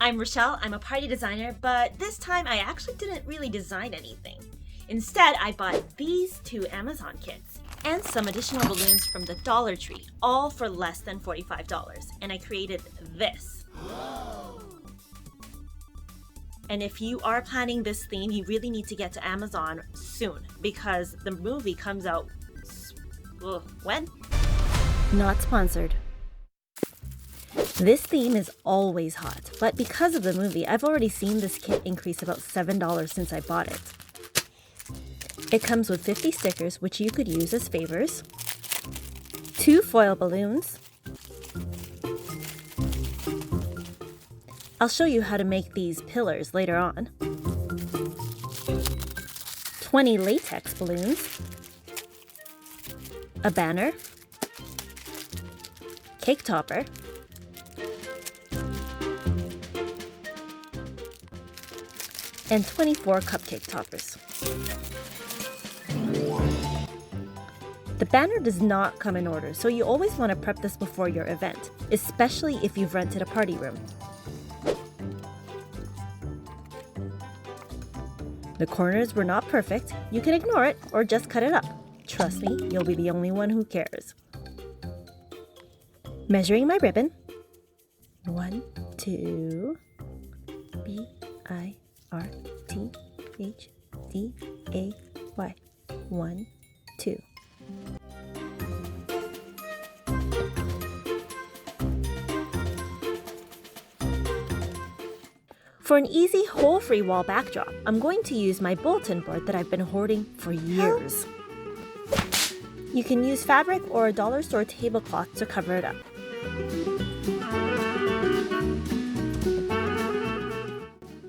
I'm Rochelle, I'm a party designer, but this time I actually didn't really design anything. Instead, I bought these 2 Amazon kits and some additional balloons from the Dollar Tree, all for less than $45, and I created this. And if you are planning this theme, you really need to get to Amazon soon because the movie comes out when? Not sponsored. This theme is always hot, but because of the movie, I've already seen this kit increase about $7 since I bought it. It comes with 50 stickers, which you could use as favors, 2 foil balloons. I'll show you how to make these pillars later on. 20 latex balloons, a banner, cake topper, and 24 cupcake toppers. The banner does not come in order, so you always want to prep this before your event, especially if you've rented a party room. The corners were not perfect. You can ignore it or just cut it up. Trust me, you'll be the only one who cares. Measuring my ribbon. 1, 2, B-I-R-T-H-D-A-Y. 1, 2. For an easy hole-free wall backdrop, I'm going to use my bulletin board that I've been hoarding for years. You can use fabric or a dollar store tablecloth to cover it up.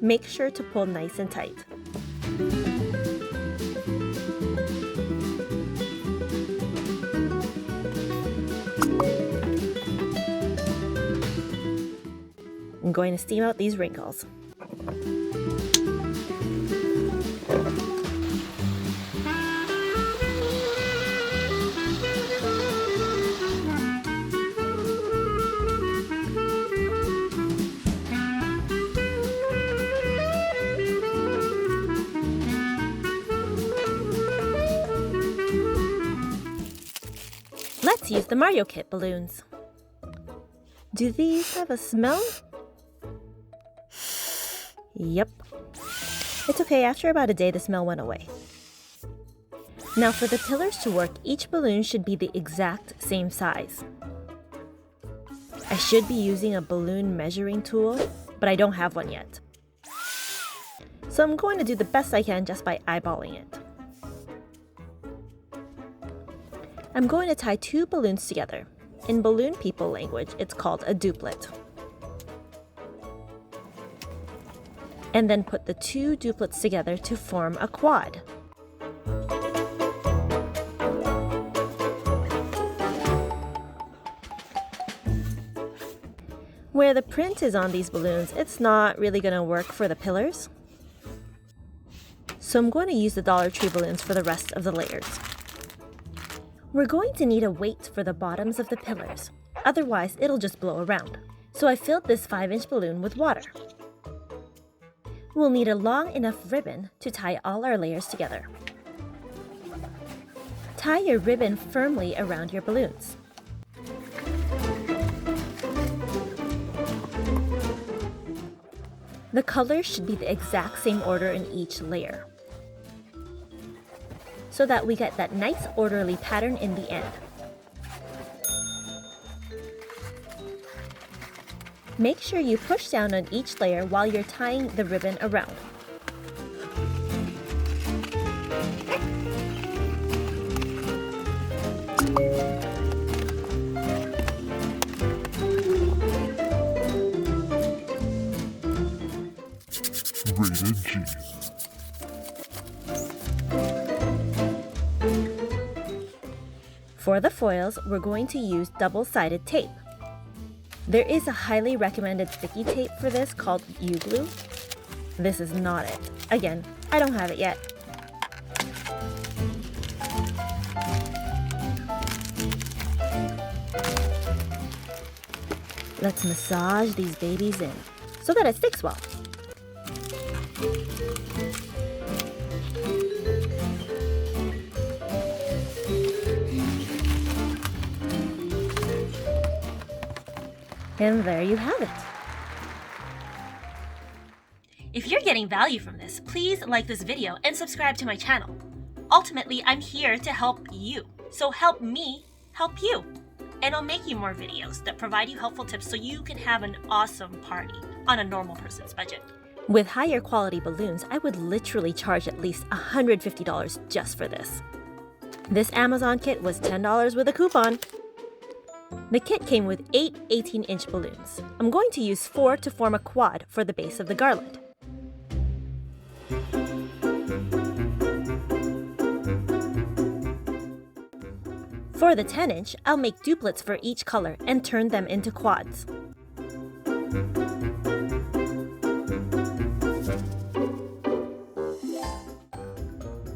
Make sure to pull nice and tight. I'm going to steam out these wrinkles. Let's use the Mario Kit balloons. Do these have a smell? Yep. It's okay, after about a day the smell went away. Now for the pillars to work, each balloon should be the exact same size. I should be using a balloon measuring tool, but I don't have one yet. So I'm going to do the best I can just by eyeballing it. I'm going to tie 2 balloons together. In balloon people language, it's called a duplet. And then put the 2 duplets together to form a quad. Where the print is on these balloons, it's not really going to work for the pillars. So I'm going to use the Dollar Tree balloons for the rest of the layers. We're going to need a weight for the bottoms of the pillars, otherwise it'll just blow around. So I filled this 5-inch balloon with water. We'll need a long enough ribbon to tie all our layers together. Tie your ribbon firmly around your balloons. The colors should be the exact same order in each layer, so that we get that nice orderly pattern in the end. Make sure you push down on each layer while you're tying the ribbon around. Rated G. For the foils, we're going to use double-sided tape. There is a highly recommended sticky tape for this called U-Glue. This is not it. Again, I don't have it yet. Let's massage these babies in. so that it sticks well. And there you have it. If you're getting value from this, please like this video and subscribe to my channel. Ultimately, I'm here to help you. So help me help you. And I'll make you more videos that provide you helpful tips so you can have an awesome party on a normal person's budget. With higher quality balloons, I would literally charge at least $150 just for this. This Amazon kit was $10 with a coupon. The kit came with 8 18-inch balloons. I'm going to use 4 to form a quad for the base of the garland. For the 10-inch, I'll make duplets for each color and turn them into quads.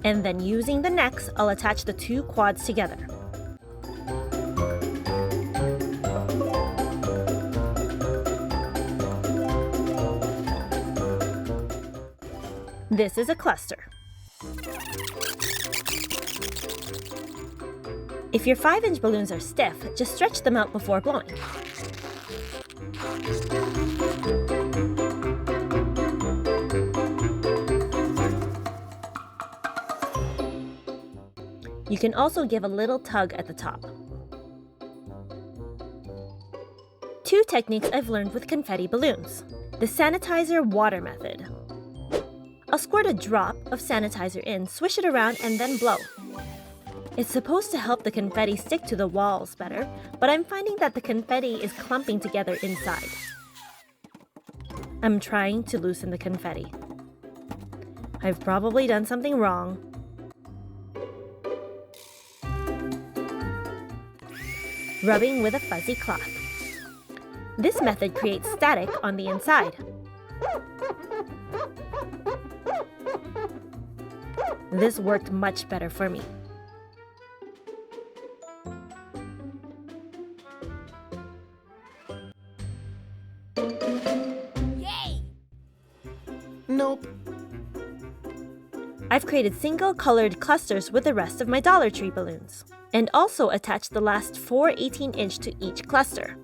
And then using the necks, I'll attach the 2 quads together. This is a cluster. If your 5-inch balloons are stiff, just stretch them out before blowing. You can also give a little tug at the top. 2 techniques I've learned with confetti balloons. The sanitizer water method. I'll squirt a drop of sanitizer in, swish it around, and then blow. It's supposed to help the confetti stick to the walls better, but I'm finding that the confetti is clumping together inside. I'm trying to loosen the confetti. I've probably done something wrong. Rubbing with a fuzzy cloth. This method creates static on the inside. This worked much better for me. Yay! Nope. I've created single-colored clusters with the rest of my Dollar Tree balloons, and also attached the last 4 18-inch to each cluster.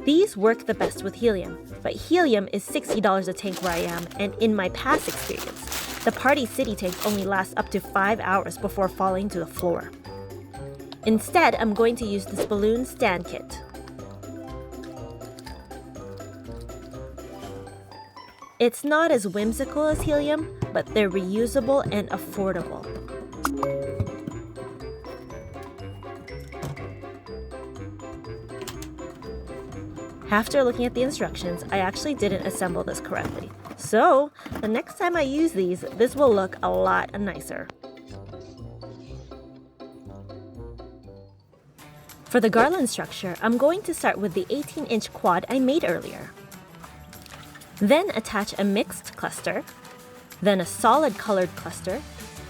These work the best with helium, but helium is $60 a tank where I am, and in my past experience, the Party City tank only lasts up to 5 hours before falling to the floor. Instead, I'm going to use this balloon stand kit. It's not as whimsical as helium, but they're reusable and affordable. After looking at the instructions, I actually didn't assemble this correctly. So, the next time I use these, this will look a lot nicer. For the garland structure, I'm going to start with the 18-inch quad I made earlier. Then attach a mixed cluster, then a solid colored cluster,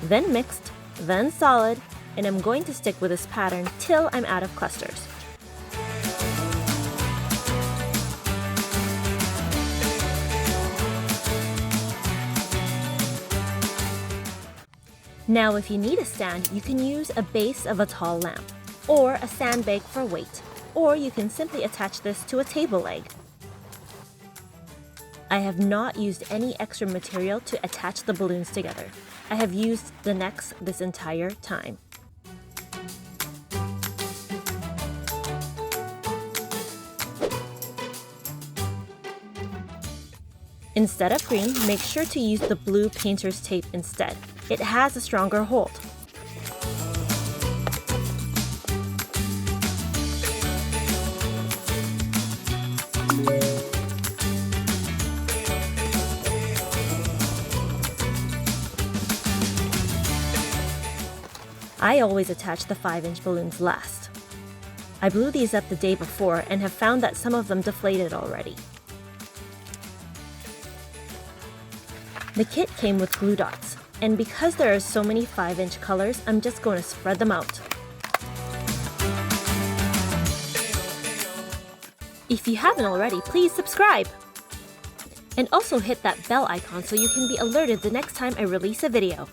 then mixed, then solid, and I'm going to stick with this pattern till I'm out of clusters. Now if you need a stand, you can use a base of a tall lamp, or a sandbag for weight, or you can simply attach this to a table leg. I have not used any extra material to attach the balloons together. I have used the necks this entire time. Instead of green, make sure to use the blue painter's tape instead. It has a stronger hold. I always attach the 5-inch balloons last. I blew these up the day before and have found that some of them deflated already. The kit came with glue dots, and because there are so many 5-inch colors, I'm just going to spread them out. If you haven't already, please subscribe! And also hit that bell icon so you can be alerted the next time I release a video.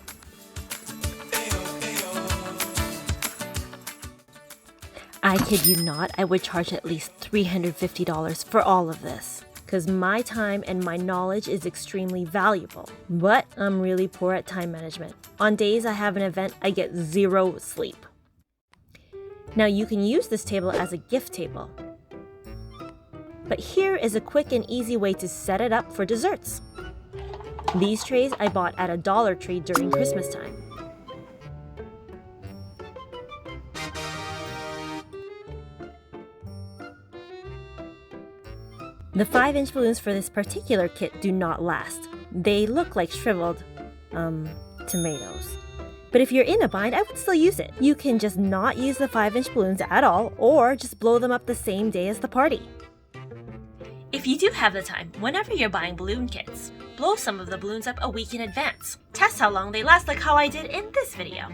I kid you not, I would charge at least $350 for all of this, because my time and my knowledge is extremely valuable. But I'm really poor at time management. On days I have an event, I get 0 sleep. Now you can use this table as a gift table. But here is a quick and easy way to set it up for desserts. These trays I bought at a Dollar Tree during Christmas time. The 5-inch balloons for this particular kit do not last. They look like shriveled, tomatoes. But if you're in a bind, I would still use it. You can just not use the 5-inch balloons at all, or just blow them up the same day as the party. If you do have the time, whenever you're buying balloon kits, blow some of the balloons up a week in advance. Test how long they last like how I did in this video.